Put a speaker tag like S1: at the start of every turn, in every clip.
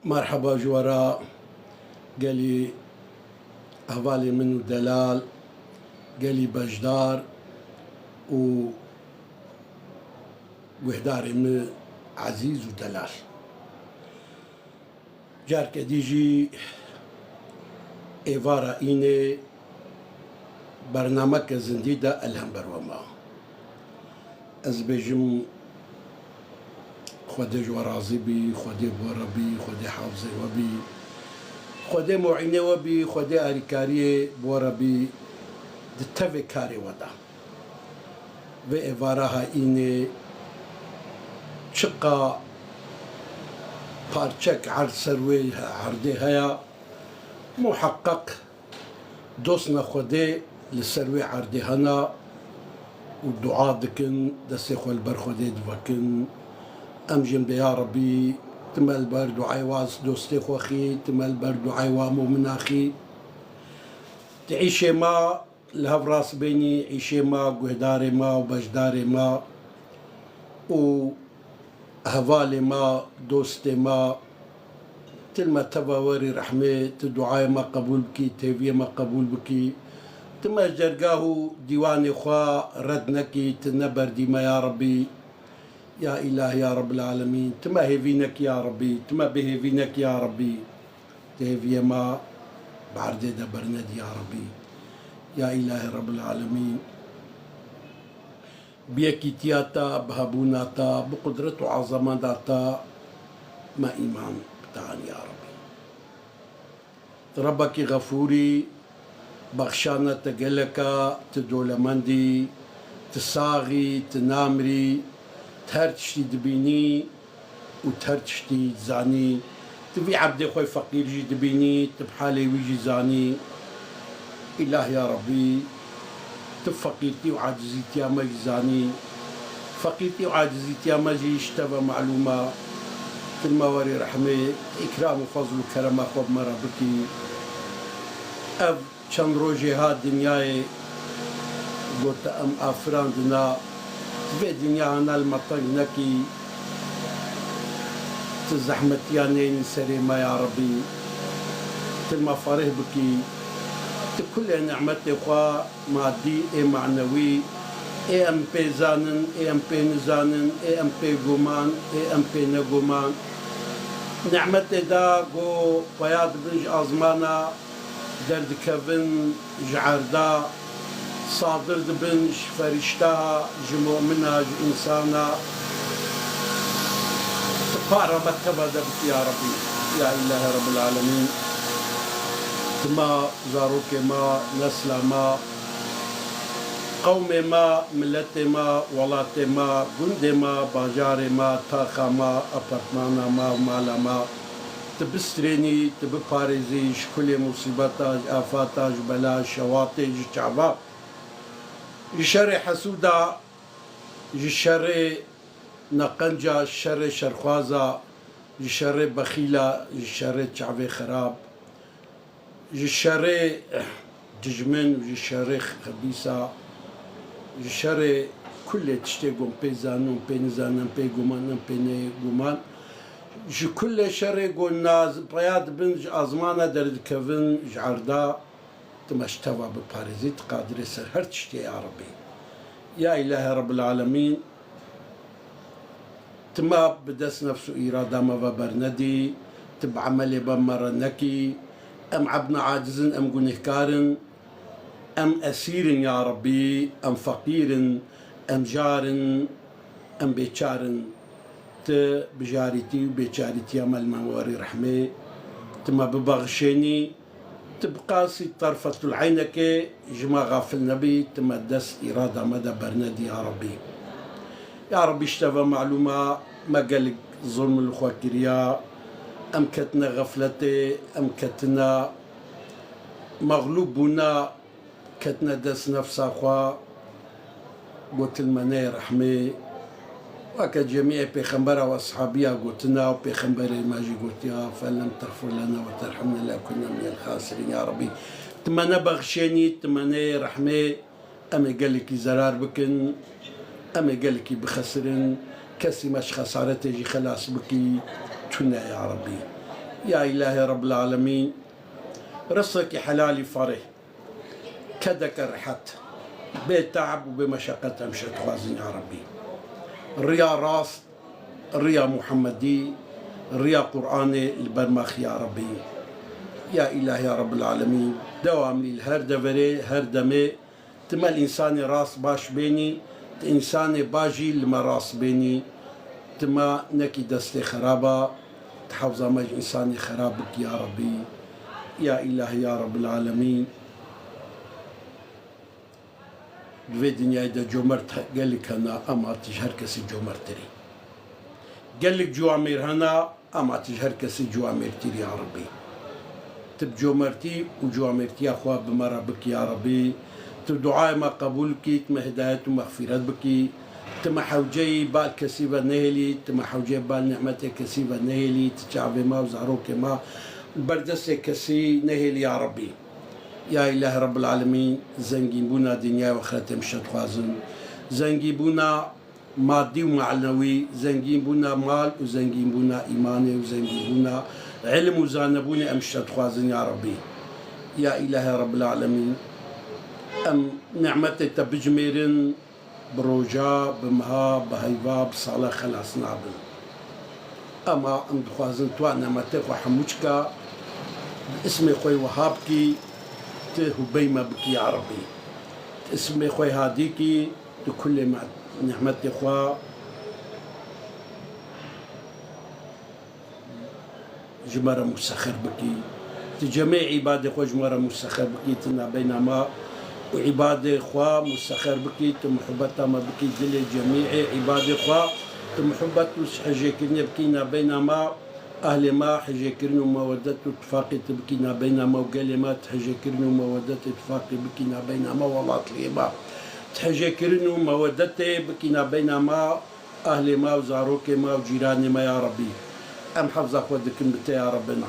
S1: مرحبا جوراء قالي هفالي منو دلال قالي بجدار وهداري من عزيز ودلال جارك ديجي إيفارا إيني برنامج زنديدة الهمبر وما أزبجم خودي جورازي بي خودي بوربي خودي حافظي وبي خودي معيني وبي خودي أريكاري بوربي دتفي كاري ودا ve evaraha ini شقة بارتشك عرض سروي عرضي هيا محقق دوسنا خودي للسروي عرضي هنا والدعاء دكن دسيخو البرخودي دفكن أمجن بيا ربي تمال برد عيواز دوستيخو أخي تمال برد عيوامو من أخي تعيشي ما الهفراس بيني عيشي ما قهداري ما وبجداري ما وهفالي ما دوستي ما تلما تباوري رحمة تدعاي ما قبول بكي تيفي ما قبول بكي تما جرقاه ديواني خوا ردنكي تنبر ديما يا ربي يا إله يا رب العالمين تما هيفينك يا ربي تما بهيفينك يا ربي تهيفي ما بعرضي دبرند يا ربي يا إله رب العالمين بيكيتياتا بهبوناتا بقدرة وعظماتا ما إيمان بتاعن يا ربي ربك غفوري بخشانا تقلكا تدولمندي تصاغي تنامري تهرتشتي دبيني وتهرتشتي زاني تبي عبدي خوي فقير جي دبيني تبحالي ويجي زاني إله يا ربي تفقيرتي وعاجزيتي ما يزاني فقيرتي وعاجزيتي ما جي اشتبه معلومة المواري رحمة إكرام وفضل وكرم أخوب مرابكي أب چند روجي ها دنياي قلت أم أفران دنا في دنيانا المطر نكي تزحمت يانين سريما يا ربي تلما فارغ بكي كل نعمتي خوا مادي اي معنوي اي ام بي زانن اي ام بي نزانن اي ام بي قومان اي ام بي نقومان نعمتي دا قو بياد بنج ازمانا درد كفن جعردا صادر دبنج فرشتا جمو منها انسانا تقارا مكتبة دبت يا ربي يا إله رب العالمين ما زاروك ما نسل ما قوم ما ملت ما ولات ما جند ما باجار ما تاخا ما أبارتمانا ما مالا ما تبستريني تبباريزي كل مصيبتاج آفاتاج بلا شواطج شعبا جشر حسودا جشر نقنجا جشر شرخوازا جشر بخيلة جشر شعبي خراب جشر دجمن وجشر خبيثة جشر كل تشتيقون بيزانون بينزانن بيقومان بينقومان كل شر قلنا بياد بنج أزمانة درد كفن جعردا تمشتوى بباريزيت قادر يسر هر تشتي يا ربي يا إله رب العالمين تما بدس نفسه إرادة ما ببرندي تبعملي بمرنكي أم عبنا عاجز أم جنهكار أم أسير يا ربي أم فقير أم جار أم بيشار بجارتي وبيشارتي أم المواري رحمة تما ببغشيني تبقاسي طرفة العينك جما غافل نبي تما دس إرادة مدى برندي يا ربي يا ربي اشتفى معلومة ما قالك ظلم الخواكريا أم كتنا غفلتي أم كتنا مغلوبنا كتنا دس نفس أخوا قلت المني رحمي وكا جميع بيخنبرة وأصحابيا قلتنا وبيخنبرة ماجي قلت يا فلم تغفر لنا وترحمنا لكنا من الخاسرين يا ربي تمنى بغشيني تمنى رحمي أمي قالك زرار بكن أمي قالك بخسرن كسي مش خسارتي جي خلاص بكي تنا يا ربي يا إلهي رب العالمين رزقك حلالي فرح كدك رحت بتعب وبمشقة مشت خوازن يا ربي الريا راس الريا محمدي الريا قرآني البرمخ يا ربي يا إلهي يا رب العالمين دوام لي الهر دفري هر دمي تما الإنسان راس باش بيني إنسان باجي لما راس بيني تما نكي دستي خرابة تحفظ مج إنساني خرابك يا ربي يا إلهي يا رب العالمين في دنيا إذا جمرت قال لك أنا أما تجهر كسي جمرتري قال لك جوامير هنا أما تجهر كسي جوامير تري يا ربي تب جومرتي وجوامرتي يا أخوة بمرة بك يا ربي تب دعاء ما قبولك تم هداية ومغفرة بك تم حوجي بال كسيبة نهلي تم حوجي بال نعمتي كسيبة نهلي تشعبي ما وزعروك ما بردسي كسي نهلي يا ربي يا إله رب العالمين زنجيبونا دنيا وآخرة مشت خوازن زنجيبونا مادي ومعنوي زنجيبونا مال وزنجيبونا إيماني وزنجيبونا علم وزانبوني أمشت خوازن يا ربي يا إله رب العالمين أم نعمتي تبجميرن بروجا بمها بهيبا بصالة خلاص نعبن أما أم خوازن توا نعمتي وحموشكا اسمي خوي وهابكي تهبيما بك يا ربي اسمي خوي هاديكي تكل مع نعمتي خوا جمرة مسخر بكي تجميع عبادة خوا جمرة مسخر بكي تنا بينما وعبادة خوا مسخر بكي تمحبتها ما بكي دل جميع عبادة خوا تمحبت حجيكرني بكينا بينما أهل ما حجيكرني ومودة اتفاقي تبكينا بينما وكلمات حجيكرني ومودة اتفاقي بكينا بينما والله طيبة تحجيكرني ومودة بكينا بينما أهل ما وزاروك ما وجيراني ما يا ربي أم حفظك ودك متى يا ربنا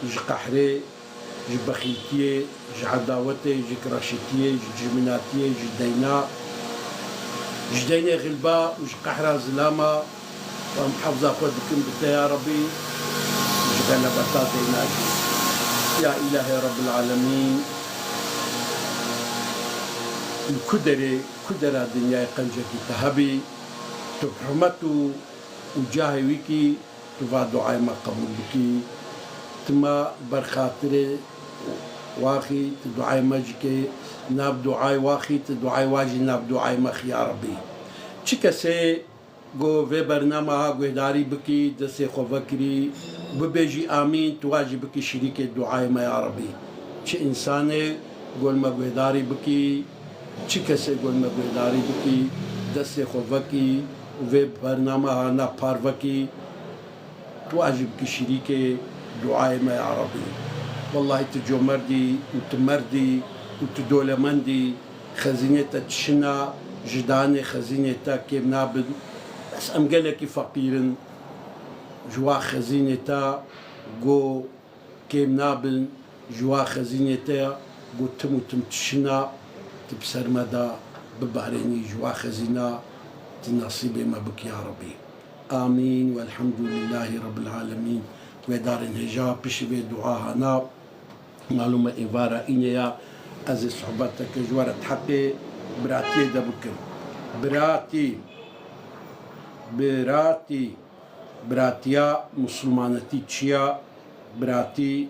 S1: جي قحري جي بخيتي جي عداوتي جي كراشتي جي جمناتي جي دينا جي دينا غلبا وجي قحرة زلامة وأم حفظك ودك متى يا ربي جي غلبتا ديناجي يا إلهي رب العالمين الكدري كدرة دنيا قنجك تهبي تحرمتو وجاهي ويكي تفا دعاء ما قبول بكي تما برخاطري واخي تدعاء مجكي ناب دعاء واخي تدعاء واجي ناب دعاء مخ يا ربي چكسي گو في برنامه ها گوهداري بكي دسي خو فكري ببيجي آمين تواجي بكي شريك الدعاء ما يا ربي چه انساني قول ما گوهداري بكي چكسي قول ما گوهداري بكي دسي خو فكي وفي برنامه نا باروكي تواجب كشريكي دعاء ما يا ربي والله تجو مردي وتمردي وتدولمندي خزينة تشنا جداني خزينة كيف نابد بس أم قالك فقير جوا خزينة جو كيف نابل جوا خزينة جو تمو تمتشنا تبسر مدى ببهريني جوا خزينة نصيبي ما بك يا ربي آمين والحمد لله رب العالمين ودار الهجاب بشبه دعاها ناب معلومة إبارة إنيا أزي صحبتك جوارة حقي براتي دبكم براتيا مسلمانتي تشيا براتي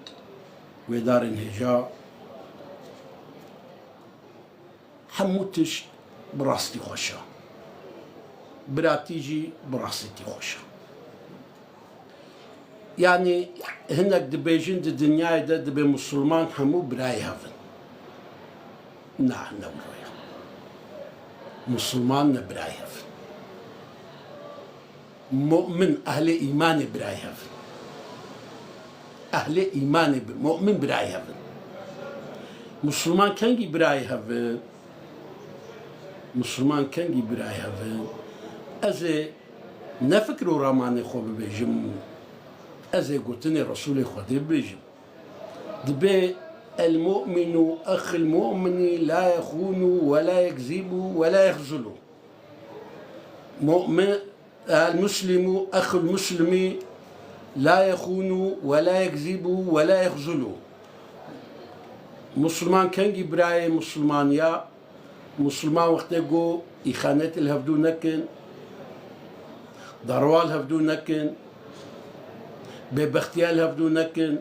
S1: ودار الهجاب حموتش براستي خوشا براتيجي براستي خوشة يعني هناك دبيجين دي الدنيا دبي مسلمان حمو براي هفن نعم نورويا مسلمان براي هفن مؤمن أهل إيمان براي هفن أهل إيمان مؤمن براي هفن مسلمان كان براي هفن مسلمان كان براي هفن أزي نفكروا راماني خو بيجم أزي قلتني رسولي خو بيجم دبي المؤمن أخ المؤمن لا يخون ولا يكذب ولا يخذل مؤمن المسلم أخ المسلم لا يخونوا ولا يكذبوا ولا يخذلوا. مسلمان كنجي براي مسلمانيا مسلمان وقت جو إخانات الهفدو نكن ضروال هفدو نكن ببختيال هفدو نكن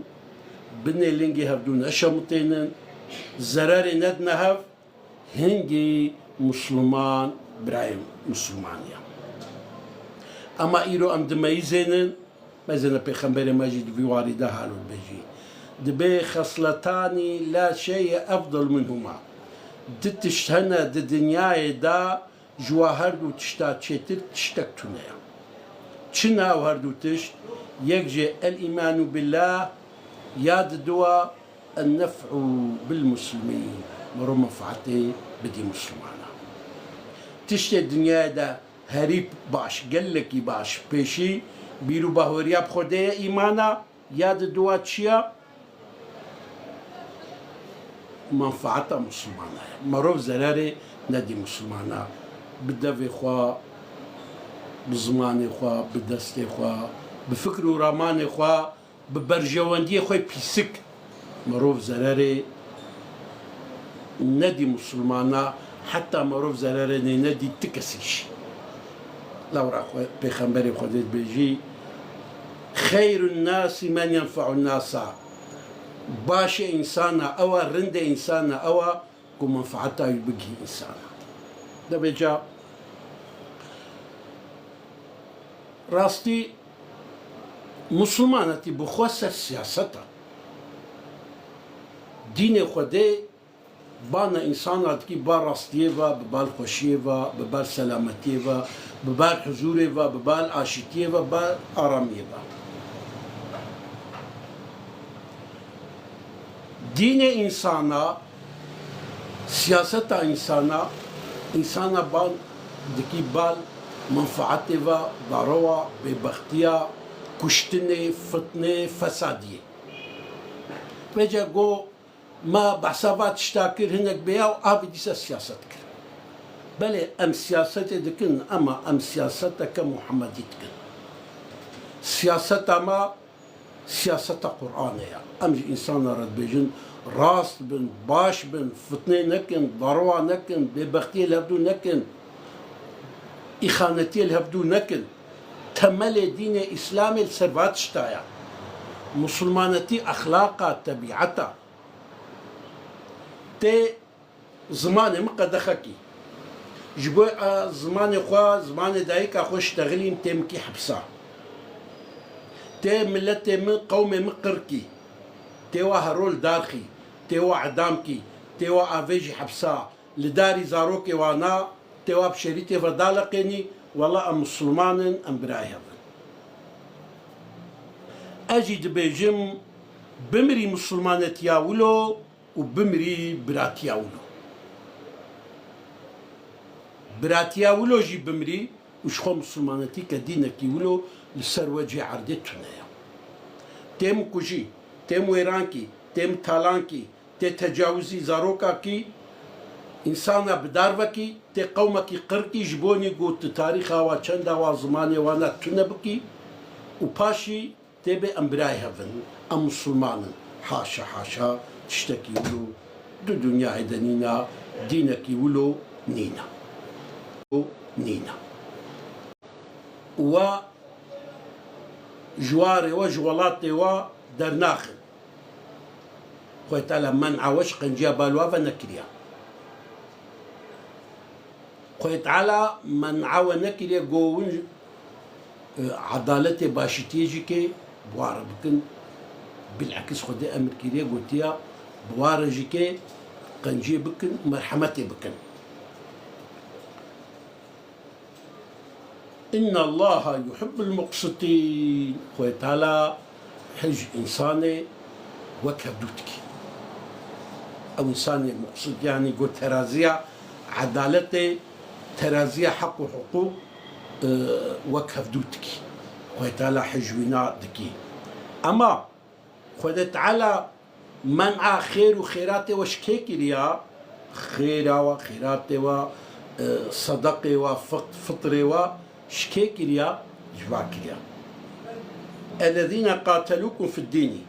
S1: بني لينجي هفدو نشمتين زراري ندنا هف هنجي مسلمان براي مسلمانيا. أما إيرو أم دميزين مازال بيخمبر ماجد بيواري ده حالو البيجي دبي خصلتان لا شيء أفضل منهما دتشتهنا دنياي دا جواهر دو تشتا تشتر تشتكتنا تشنا وهردو تشت يجي الإيمان بالله ياد دوا النفع بالمسلمين مرو منفعتي بدي مسلمانا تشتي الدنيا دا هريب باش قلكي باش بيشي بيرو باهوريا بخودي إيمانا ياد دوا تشيا منفعتها مسلمانا مرو زراري نادي مسلمانا بدفي خوا بزماني خوا بدستي خوا بفكر وراماني خوا ببرجواندي خوي بيسك مروف زراري نادي مسلمانا حتى مروف زراري نادي تكسيش لو راه بيخمبري خديت بيجي خير الناس من ينفع الناس باش إنسانا أو رند إنسانا أو كم منفعتها يبقي إنسانا ده بيجا راستي مسلمانة بخوص السياسة دين خدي بانا إنسانا كي بار راستيفا ببال خوشيفا ببال سلامتيفا ببال حضوريفا ببال عاشتيفا ببال آراميفا دين إنسانا سياسة إنسانا بال دكي بال منفعتها ضروة ببختية كشتني فتنة فسادية بيجا جو ما بحسابات اشتاكر هناك بيا وآبي ديسا سياسة كر بلي أم سياسة دكن أما أم سياسة كمحمدي دكن سياسة ما سياسة قرآنية أم إنسان رد بيجن راس بن باش بن فتنة نكن ضروة نكن ببختية لابدو نكن إخانتي الهبدو نكن تمل دين إسلامي السربات شتايا مسلمانتي أخلاقا طبيعتا تي زمان مقدخكي جبو زمان خوا زمان دايكا خوش تغليم تمكي حبسا تي ملتي من قومي مقركي تيوا هرول دارخي تيوا عدامكي تيوا افيجي حبسا لداري زاروكي وانا تيوا بشريتي فدالقيني والله أم مسلمان أم برايها أجد بيجم بمري مسلمانة ياولو وبمري برات ياولو برات ياولو جي بمري وشخو مسلمانتي كدينك يولو لسر وجه عردتنا تيم كوجي تيم ويرانكي تيم تالانكي تي تجاوزي زاروكاكي إنسانا بداروكي تي قومكي قركي جبوني قوت تاريخا وچندا وزماني وانا تنبكي وباشي تبي أمبراي هفن أم مسلمان حاشا حاشا تشتكي ولو دو دنيا عدنينا دينك ولو نينا نينا و جواري وجوالاتي و درناخن خويت على منع وشق جبالوا فنكريا خويت على منع ونكريا قوون عدالتي باشي تيجيكي بوار بكن بالعكس خدي امر كيريا قلتيا بوار جيكي قنجي بكن مرحمتي بكن إن الله يحب المقسطين خويت على حج إنساني وكبدوتك أو إنساني مقصد يعني قلت ترازية عدالتي ترازية حق وحقوق وكفدوتك خويت على حجونا دكي أما خويت على منع خير وخيراتي وشكيكي ليا خيرا وخيراتي وصدقي وفطري وشكيكي ليا جواكي ليا الذين قاتلوكم في الدين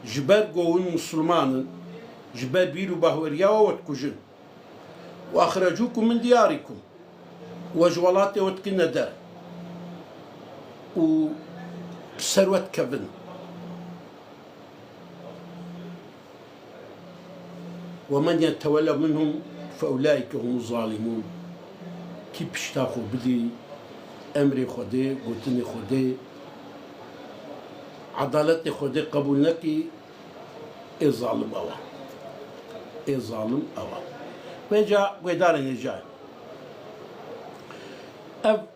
S1: جبر قوون مسلمان جبر بيرو باهوريا وتكجن وأخرجوكم من دياركم وجوالات وتكنا دار وثروة كفن ومن يتولى منهم فأولئك هم الظالمون كي بشتاخو بدي أمري خدي قلتني خدي عدالتي خدي قبول نكي إيه ظالم أوا إيه ظالم أوا ويجا ويدار نجاي أب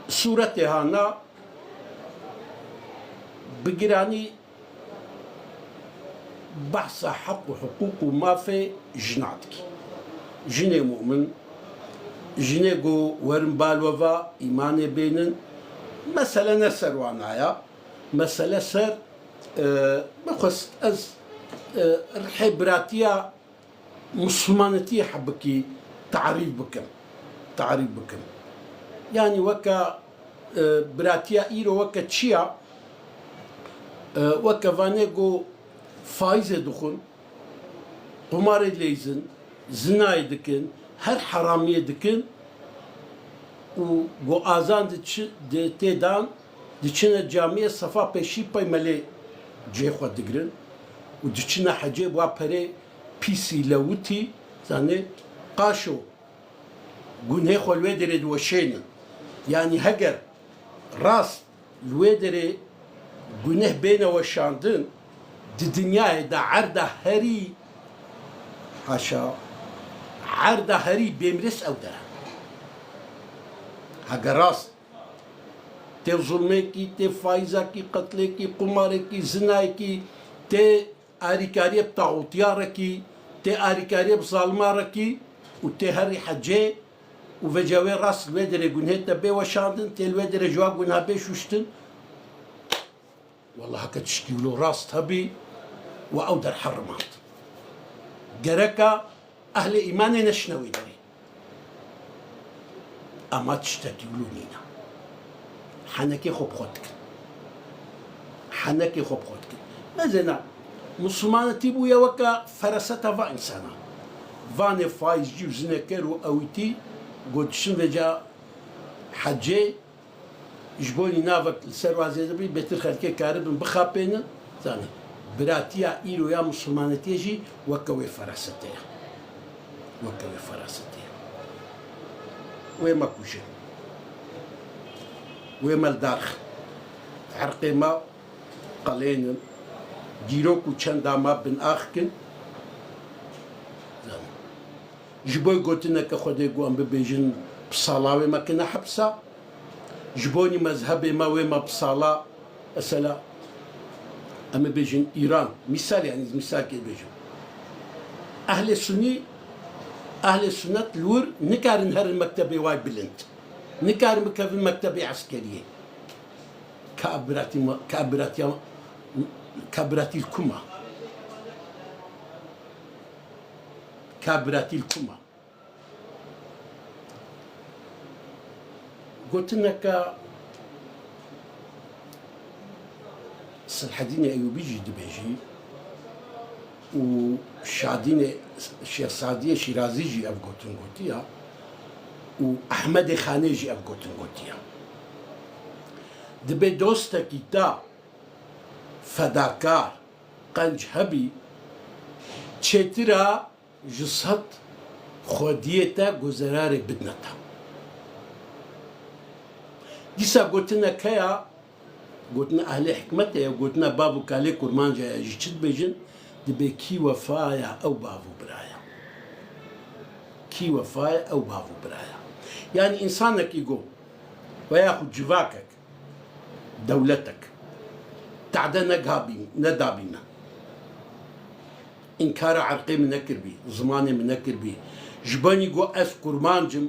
S1: سورة هانا بقراني بحث حق وحقوق وما في جناتك جني مؤمن جني جو ورن بالوفا إيمان بينن مسألة نسر وعنايا مسألة سر بخص أز الحبراتية مسلمانتي حبكي تعريف بكم يعني وكا براتيا إيرو وكا تشيا وكا فانيغو فايزة دخن قمار ليزن زناي دكن هر حرامية دكن و آزان تيدان دچنا جامعة صفا پیشی پای ملی جه خود دگرن و دچنا حجه با پره پیسی لوتی زنه قاشو گونه خلوه دره دوشینن يعني هجر راس الويدري جنه بين وشاندن دي دنيا دا عرضة هري حاشا عرضة هري بيمرس أو ده هجر راس تي ظلمكي تي فايزكي قتلكي قماركي زنايكي تي آريكاري بتاعوتياركي تي آريكاري بظالماركي وتي هري حجي وفجاوي راس الويدري جنهتا بي وشاندن تي الويدري جوا جنها بي شوشتن والله هكا تشكيلو راس تبي وأودر حرمات جركا أهل إيماني نشنوي دري أما تشتكيلو نينا حنكي خوب خودك حنكي خوب خودك مازنا مسلمان تيبو يوكا فرستا فا إنسانا فاني فايز جيو زنكر وأويتي قلت شن فجا حجي جبوني نافك السروازي دبي بيتر خلكي كارب بخابين ثاني براتيا إيرو يا مسلمانتي جي وكوي فراستيا ويما كوشن ويما الدارخ عرقي ما قلين جيروكو چندا ما بن آخكن جبوي قلتنا كخودي قوام ببيجن بصلاوي ما كنا حبسا جبوني مذهبي ما ويما بصلا أسلا أما بيجن إيران مثال يعني مثال كي بيجن أهل السنة الور نكار نهر المكتبي واي بلنت نكار مكتب المكتبي عسكرية كابراتي الكما قلت لك الحدين أيوبي جي دبيجي وشادين الشيخ سعدية شيرازي جي أبقوتن قوتيا وأحمد خاني جي أبقوتن قوتيا دبي دوستا كيتا فداكار قنج هبي تشترا جسد خوديتا گزرار بدنتا ديسا قلتنا كيا قلتنا أهل حكمتها قلتنا بابو كالي كرمان جاي جيتشد بيجن دبي كي وفايا أو بابو برايا يعني إنسانك يقول وياخد جواكك دولتك تعدى ندابينا إنكار عرقي منكر بي زماني منكر بي جباني قو أز كرمانجم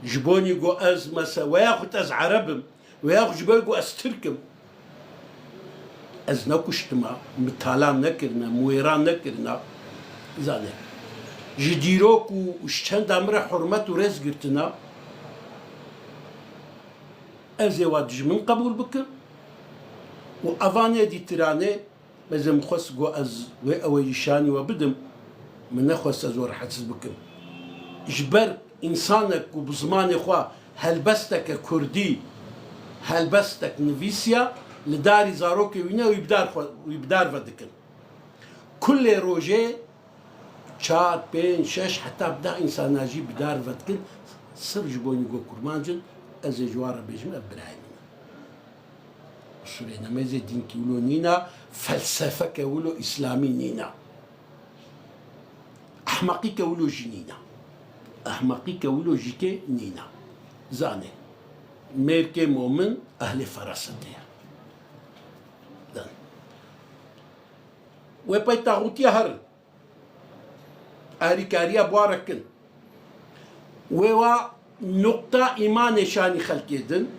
S1: جبوني قو أز مسا وياخد أز عربم وياخد جباني قو أز تركم أز نكشتما متالان نكرنا مويران نكرنا زاني جديروك وشتند أمر حرمت ورز قرتنا ez ê wa dijmin qebûl bikim û evanê dîtiranê ez ê min xwest got ez wê ew yîşanî we bidim min nexwest ez we rehetsiz bikim ji ber însanek ku bi zimanê xwe helbesteke Kurdî helbestek nivîsiya li darî zarokê wî ne wî bi dar ve dikin kulê rojê 4 5 6 heta da insana jî bi dar ve dikin sırf ji bo got kurmancin ez ê ji wan re bêjim ev birayê min e usulê nemêzê dînkî wilo nîna felsefeke wilo îslamî nîna ehmeqîke wilo jî nîna ehmeqîke wilo jî kê nîna zanê mêrkê momin ehlê ferasetê ye wê pey taxûtiya herin alîkariya buwar kin wê wa nokta îmanê şanî xelkê din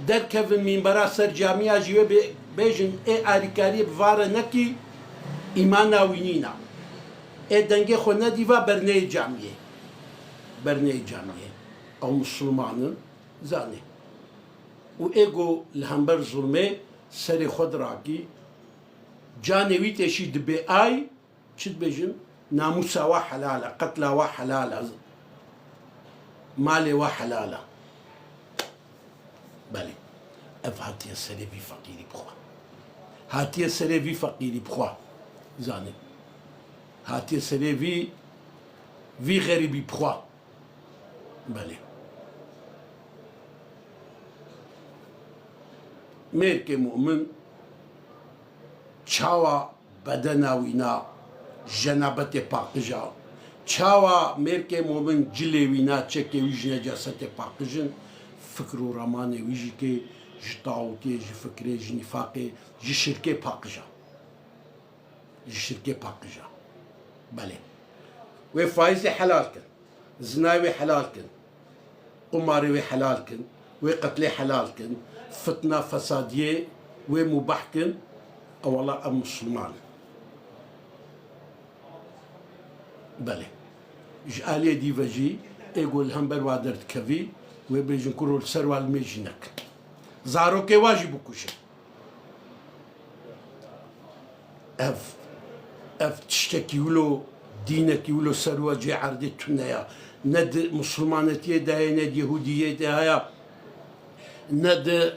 S1: derkevin mînbera ser camiya jî wê bêjin ê alîkariyê bi vare nekî îmana wî nîna ê dengê xwe nedîva berneyê camiyê berneyê camiyê ew musulmanin zanê û ê got li hember zulmê serê xwe dirakî canê wî têşî dibê ay çi dibêjin namusa we helal e qetla we helal e malê we helal e belê ev hatiye serê vî feqîrî bixwe hatiye serê vî feqîrî bixwe zanê hatiye serê vî xerîbî bixwe belê mêrkê mu'min çawa bedena wî na jenabetê paqija çawa mêrkê mu'min cilê wî na çekê wî ji necasetê paqijin fikr û ramanê wî jî kê ji taûtê ji fikrê ji nîfaqê ji şirkê paqija ji şirkê paqija belê wê faîzê helal kin zinayê wê helal kin qumarê wê helal kin wê qetlê helal kin fitna fesadiyê wê mubah kinewala em musulman belê ji aliyê dîve jî ê got li hember wa derdikevî wê bêjin ku rol ser wa li mê jî nekin zarokê wa jî bikuşin ev tiştekî wilo dînekî wilo ser we cê erdê tune ya ne di musulmanetiyê de heye ne di yehûdiyê de heye ne di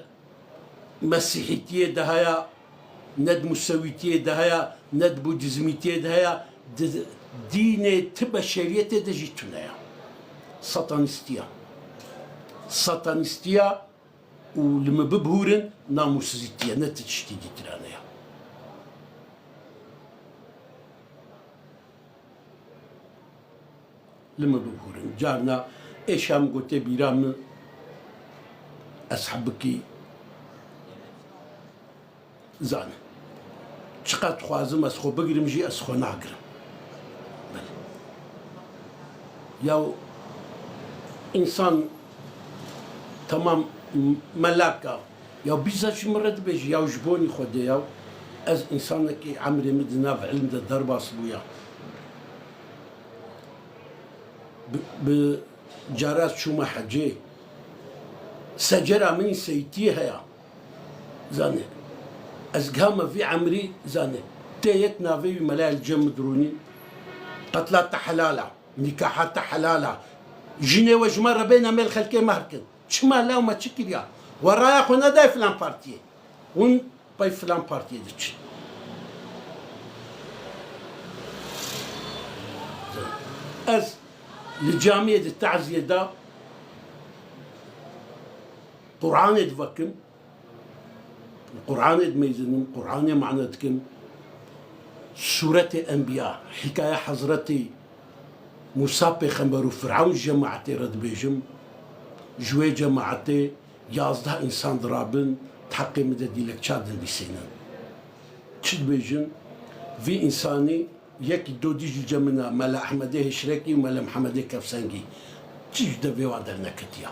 S1: mesîhîtiyê de heye ne di musewîtiyê de heye ne di budîzmîtiyê de heye di dînê ti beşeriyetê de jî tune ya satanîstiya û li me bibûrin namusizîtiye ne ti tiştî dîtirane ya li me bibûrin carna êşam gotê bîra min ez hebikî zanî çi qet dixwazim ez xwe bigirim jî ez xwe nagirim ya insan tamam melaka ya bizzat ji min re dibêje ya ji bonî Xwedê ya ez însanekî emrê min di nav ilm de derbas bûya bi caras çûme hecê secera min seytiyê heya zanê ez gihame vî emrî zanê tê yek navê wî melayê cem midrûnî qetla te helal e nîkaha te helal e jinê we ji me re bêhna mêl xelkê mehr kin çima law me çi kiriya we raya xwe nedayê filan partiyê hûn pey filan partiyê diçin ez li camiyê di teeziyê de Qur'anê divekim Qur'anê dimeyzinim Qur'anê mane dikim Sûretê Enbiya hikaya Hezretê Musa pêxember û Fir'awn cemaetê re dibêjim ji wê cemaetê 11 însan dirabin heqê min de dîlekça dinivîsînin çi dibêjin vî însanî yekî dodî ji cemina mele Ehmedê Hişrekî û mele Mihemedê Kevsengî çi ji devê wa derneketiya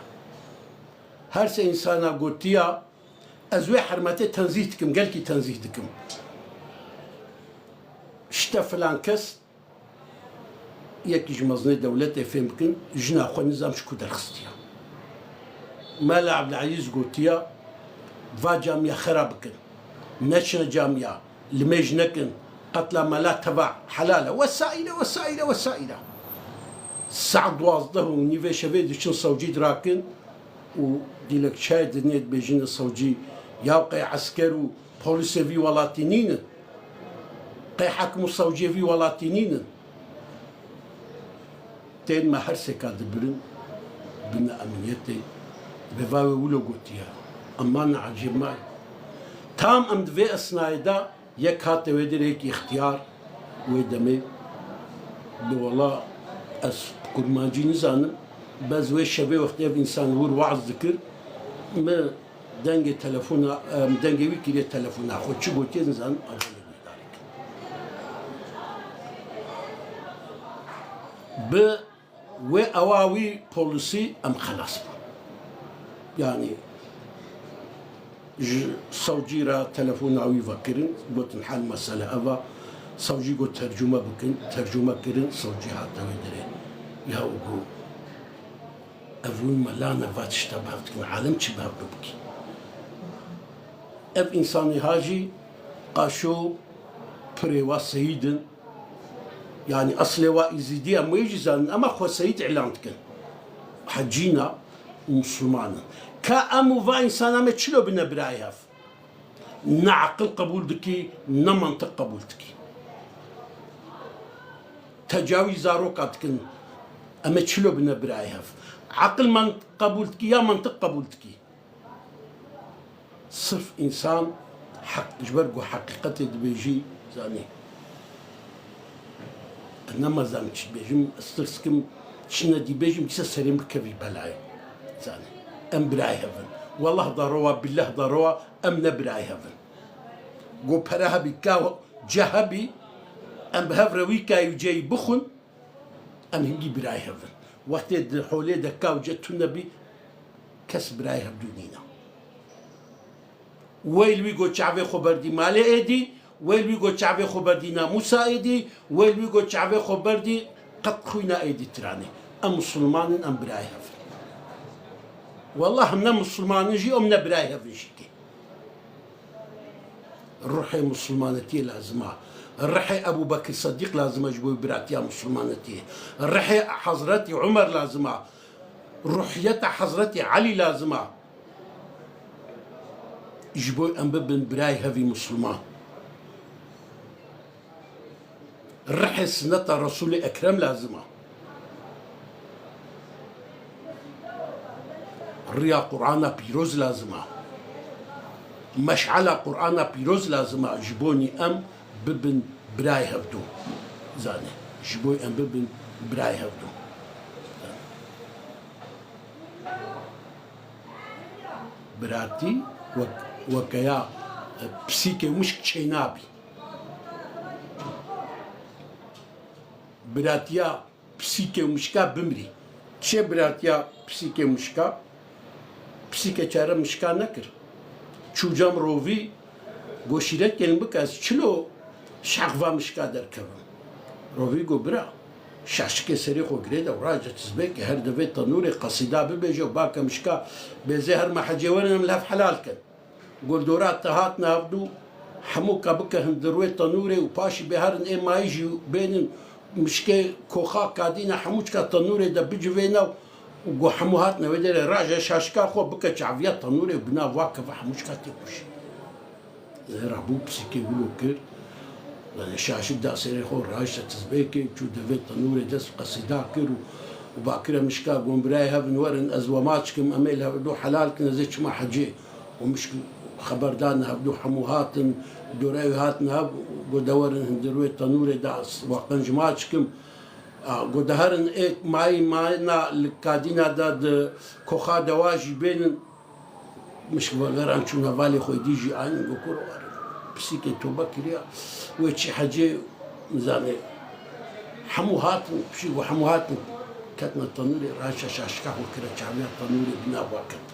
S1: her sê însana gotiya ez wê hermetê tenzîh dikim gelkî tenzîh dikim işte filan kes yekî ji mezinê dewletê fêm bikin jina xwe nizam ji ku derxistiya مالا عبد العزيز قوتيا فا جامية خرابكن نشنا جامية لميج نكن قتلى ملا تبع حلالة وسائلة سعد وازده ونيفي شبه دشن صوجي دراكن وديلك شاهد نيت بيجين الصوجي يوقع عسكر بوليس في ولاتينين قي حكم الصوجي في ولاتينين تين ما حرسك برن بنا أمنيتي بفاوي ولو قوتيا أمان عجيب معي تام أم دفي أسنايدا يك هاتي ودير هيك اختيار ويدمي بوالله أس كرمانجي نزانم بس وي شبه وقت إنسان ور وعظ ذكر ما دنجي تلفونا دنجي ويكي تلفونا خود شو قوتي نزان ب وأواوي بوليسي أم خلاص يعني صوجيرا تلفون عوي فكرن قلت نحل مسألة أبا صوجي قلت ترجمة بكن ترجمة كرن صوجي حتى ودري يا أبو أفون ملانا فات اشتبهت كن عالم تشبه ببكي أب إنساني هاجي قاشو بريوا سيدن يعني أصلي وإزيدي أم ويجزان أما خو سيد إعلان كن حجينا مسلمانا كأمو فا إنسانا ما تشلو بنا برايهاف نعقل قبول دكي نمنطق قبول دكي تجاوز روكات كن أما تشلو بنا برايهاف عقل من قبول دكي يا منطق قبول دكي صرف إنسان حق جبرقو حقيقة بيجي زاني انما زانش بيجم استرسكم شنا دي بيجم كيسا سريم كفي بلاي زاني ام براي هفن والله ضروا بالله ضروا ام نبراي هفن قو براها بكاو جهبي ام بهفر ويكا يجي بخن ام هنجي براي هفن وقت حولي دكاو جتو النبي كس براي هفدونينا ويل ويقو شعبي خبر دي مالي ايدي ويل ويقول شعبي خبردي ناموسا ايدي ويل ويقول شعبي خبردي قد خوينا ايدي تراني ام مسلمان ام براي هفن والله همنا مسلمان جي امنا براي هفن شكي الروحي مسلمانتي لازمه الرحي ابو بكر الصديق لازمه جبوي براتيا مسلمانتي الرحي حضرتي عمر لازمه روحية حضرتي علي لازمه جبوي ام ببن براي هفي مسلمان الرحي سنة الرسول الأكرم لازمة الريا قرآن بيروز لازمة مشعلة قرآن بيروز لازمة جبوني أم ببن براي هبدو زاني جبوي أم ببن براي هبدو براتي وكيا بسيكي مش تشينابي براتيا بسيكي مشكا بمري تشي براتيا بسيكي مشكا بسيكي چاره مشكا نكر چوجام روفي گوشيرت كلم بكاز چلو شعقوا مشكا دركبم روفي گو برا شاشكي سري خو گريدا وراجة تزبيك هر دفي تنوري قصيدة ببيجو باكا مشكا بيزي هر ما حجيوانا ملهف حلال كن قول دورات تهاتنا هبدو حموكا بكا هندروي تنوري وباشي بهرن اي ما يجي بينن مشكي كوخا كادينا حموشكا تنوري دا بجوينا وقو حموهاتنا ودير راجع شاشكا خو بكا شعبيات تنوري وبنا واقف حموشكا تيكوشي رابو بسيكي ولو كير لان شاشك دا سيري خو راجع تزبيكي تشو دفيت تنوري دس قصيدا كير وباكرا مشكا قوم براي هبن ورن ازواماتشكم اميلها بدو حلال كنا زيتش ما حجي ومش خبر دانا هبدو حموهاتن دوراي هاتنا قدورن هندروي تنوري داس وقنج ماتشكم قدهرن ايك ماينا لكادينا داد كوخا دواجي بين مش غير انشو نفالي خوي ديجي عين وكورو بسيكي توبا كريا ويتشي حاجي مزاني حموهاتن بشي وحموهاتن كاتنا التنوري راشا شاشكا وكرا شعبيا التنوري بنا واكت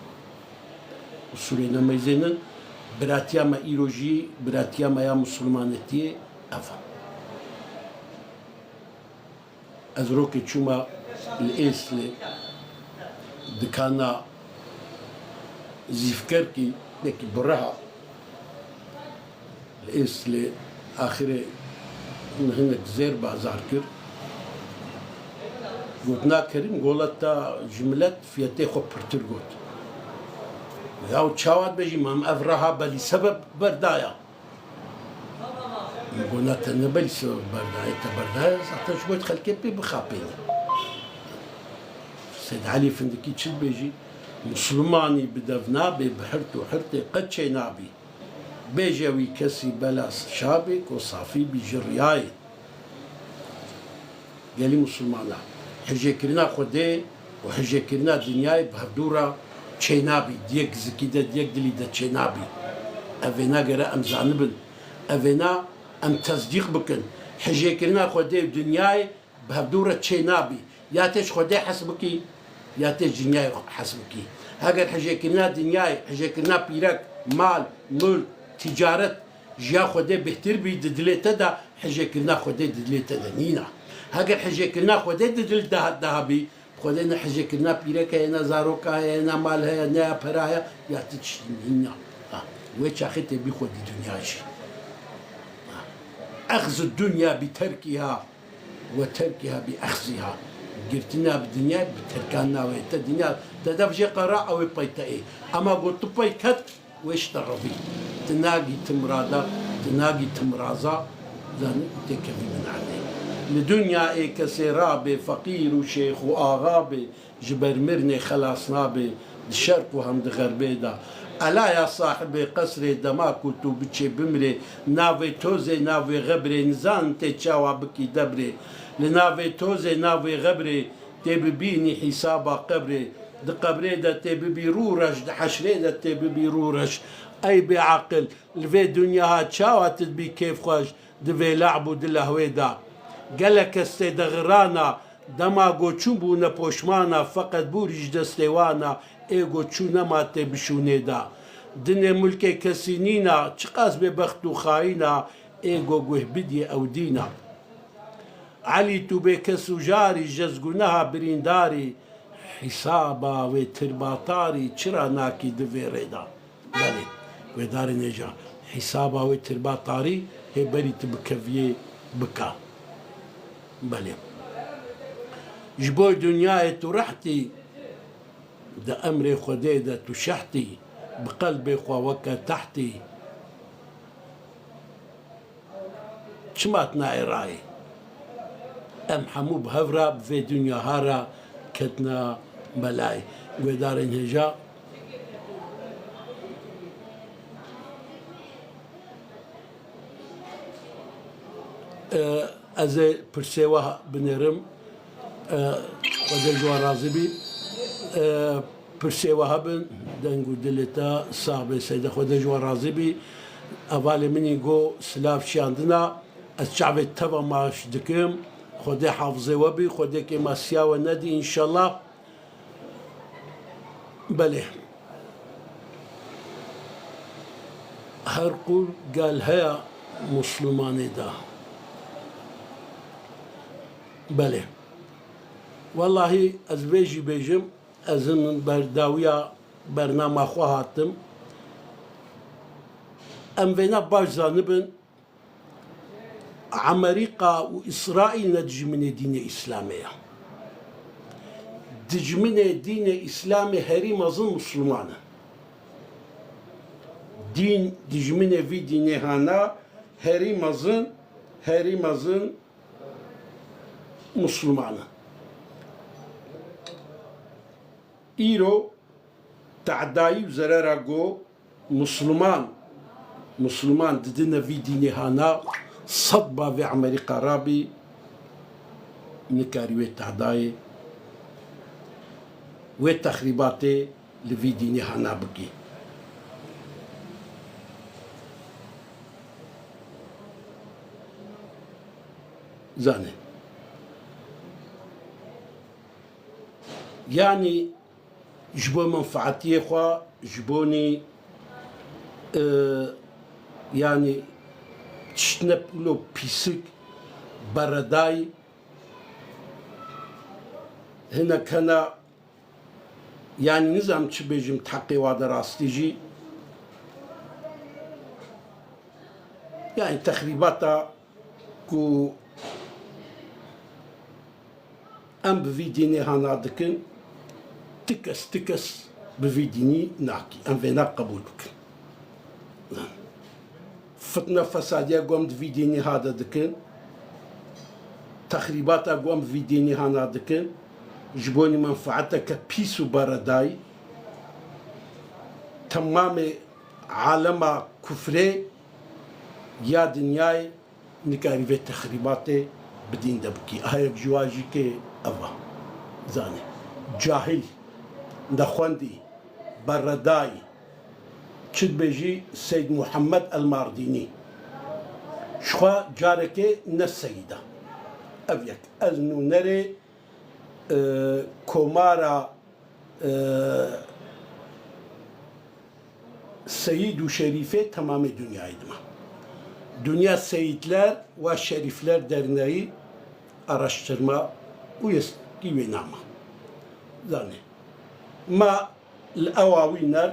S1: وصولينا ميزينن براتيا ما إيروجي براتيا ما يا مسلمانتي أفا أزروكي تشوما الإسلي دكانا زيفكركي لكي برها الإس لآخره هناك زير بازار كر قلتنا كريم قولتا جملت فيتي خو برتر قلت ياو تشاوات بيجي مام أفرها بلي سبب بردايا قلنا تنبلي سبب بردايا تبردايا زعتا شوية خلقي بي بخابيني سيد علي فندكي تشد بيجي مسلماني بدفنابي بحرتو حرتي قد شينابي بيجوي كسي بلاس شابك وصافي بجرياي قالي مسلمانا حجي كرنا خدي وحجي كرنا دنياي بهدورة شينابي ديك زكيدة ديك دليدة شينابي أفينا قرا أم زعنبن أفينا أم تصديق بكن حجي كرنا خدي دنياي بهدورة شينابي ياتش خدي حسبكي ياتش دنياي حسبكي هاجر حجي كرنا دنياي حجي كرنا بيرك مال ملك تجارت جا خدي بهتر بي ددليتا دا حجي كرنا خدي ددليتا دا نينا هاجر حجي كرنا خدي ددل دا دهبي خدينا حجي كرنا بيرك هنا زاروكا هنا مال هنا برايا ياتش نينا ويش اخيتي بي خدي دنيا شي اخذ الدنيا بتركها وتركها باخذها قلتنا بالدنيا بتركنا ويت الدنيا تدفجي قراء او بيتا ايه اما قلت بيكت ويش تربي تناقي تمرادا تناقي تمرازا زاني تكفي من عليه لدنيا ايه كسرابي فقير وشيخ واغابي جبر مرني خلاصنا بي الشرق وهم غربي دا ألا يا صاحبي قصري دما كنتو بتشي بمري نافي توزي نافي غبري نزان تشاوا بكي دبري لنافي توزي نافي غبري تببيني حسابا قبري د قبري دا تببي رورش د حشري دا تببي رورش أي بعقل الفي دنيا هات شاوا تدبي كيف خوش دفي لعبو دلهوي دا قالك استدغرانا دما گوچون بونه پشمانا فقط بوریج دستوانا ای گوچون ما تبشونه دا دن ملک کسینینا چقاس به بخت و خاینا ای گوگوه بدی او دینا علی تو به کسو جاری جزگونها برینداری حسابا و ترباتاری چرا ناکی دوی ریدا بله و داری نجا حسابا و ترباتاری هی بری تبکویه بکا بله جبوي دنياي ترحتي دا أمري خدي دا تشحتي بقلبي خواوكا تحتي شمات ناي راي أم حمو بهفرا بفي دنيا هارا كتنا بلاي ودار انهجا أزي برسيوها بنرم خدي جوار رازبي برسيوها هبن دنگو دلتا صاحب سيدة خدي جوار رازبي أفالي مني جو سلاف شاندنا الشعب التبع ماش دكم خدي حافظي وبي خدي كما سياوة ندي إن شاء الله بله هرقول قال هيا مسلماني دا بله والله از بيجي بيجم ازن برداوية برنامج خواهاتم ام فينا باش زانبن عمريقا وإسرائيل ندج من دين إسلامية دج من دين إسلامي هري مظن مسلمان دين دج من في دين هانا هري مظن مسلمان إيرو تعداي وزرارا جو مسلمان ددنا في دين هانا صدبة في أمريكا رابي نكاريوي تعداي والتخريباتي لفي دين هانا بكي زاني يعني جبو منفعتي خوا جبوني يعني تشنبلو بيسك برداي هنا كان يعني نظام تشبيجم تحقي وادر راستيجي يعني تخريباتا كو ام بفيديني هانا دكن تكس بفيديني ناكي ام فينا قبول بك فتنة فسادية قوم بفيديني هذا دكن تخريباتا قوم بفيديني هانا دكن جبوني منفعتك بيسو بارداي تمام عالم كفري يا دنياي نكاري في تخريباتي بدين دبكي هاي جواجي كي أفا زاني جاهل دخوندي بارداي كد بيجي سيد محمد المارديني شخوا جاركي نسيدة أبيك أزنو نري كومارا سيد وشريفة تمام الدنيا يدما dünya seyitler ve şerifler derneği araştırma uyesli ve nama. Zane. Ma الأواوينر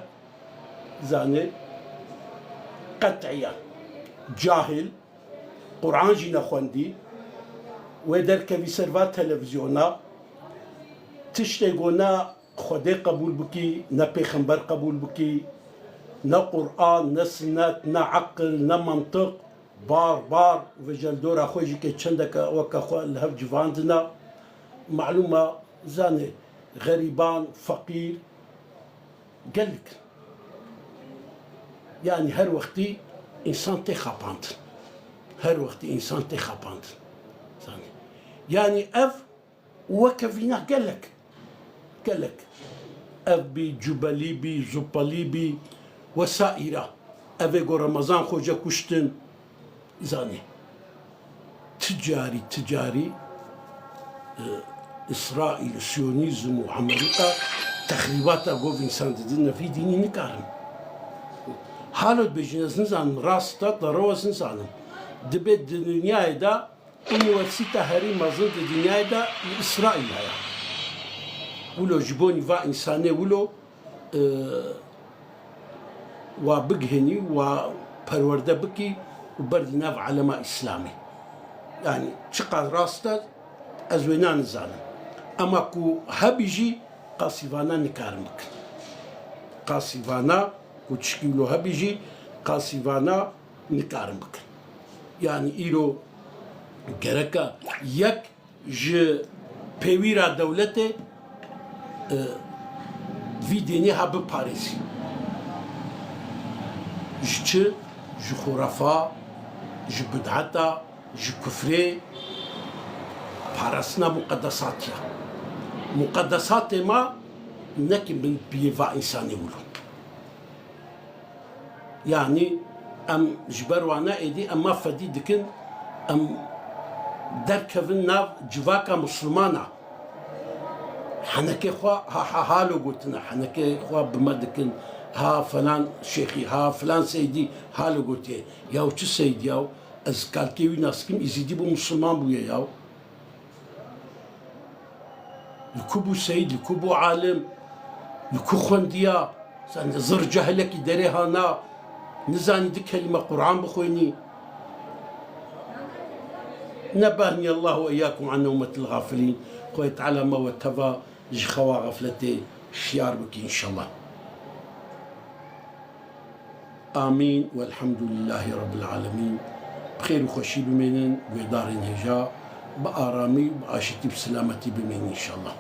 S1: زاني قطعيا جاهل قرآن جينا خوندي ودر كبي سروا تلفزيونا تشتغونا خدي قبول بكي نا پیغمبر قبول بكي نا قرآن نا سنت نا عقل نا منطق بار وجلدورا خوجي كي چندك وكا خو الهف جواندنا معلومة زاني غريبان فقير قالك يعني هر وقتي انسان تخابانت هر وقتي انسان تخابانت يعني اف وكفينا قالك اف بي جبلي بي زبالي بي وسائره افيغو رمضان خوجا كشتن زاني تجاري اسرائيل سيونيزم وامريكا تخريبات اقوف انسان دينا في ديني نكارم حالو بجنز نزان راستا ضروز نزانم دبت الدنيا دا انيورسيتا هاري مازن الدنيا دا اسرائيل هيا ولو جبوني فا انساني ولو وبقهني وبرورده بكي وبردنا في علماء اسلامي يعني شقا راستا ازوينان نزانم اما كو هبيجي قاسيفانا نكارمك قاسيفانا وتشكيلو هبيجي قاسيفانا نكارمك يعني إيرو جركا يك ج بيويرا دولته في ديني هب باريسي ج خرافة ج بدعتا ج كفري بارسنا مقدساتيا مقدسات ما نكي من بيفا إنساني ولو يعني أم جبر وانا إيدي أما فدي دكن أم دركفن ناف جواكا مسلمانا حنكي خوا حالو قلتنا حنكي خوا بما دكن ها فلان شيخي ها فلان سيدي حالو قلتي ياو چه سيدي ياو أزكالكي ناسكم إزيدي بو مسلمان بو ياو لكوبو سيد لكوبو عالم لكو خونديا زر جهلك داري هانا نزاني دي كلمة قرآن بخويني نبهني الله وإياكم عن نومة الغافلين خوي تعالى ما وتفا جخوا غفلتي شيار بك إن شاء الله آمين والحمد لله رب العالمين بخير وخشي بمنن ودار هجا بآرامي وعاشتي بسلامتي بمن إن شاء الله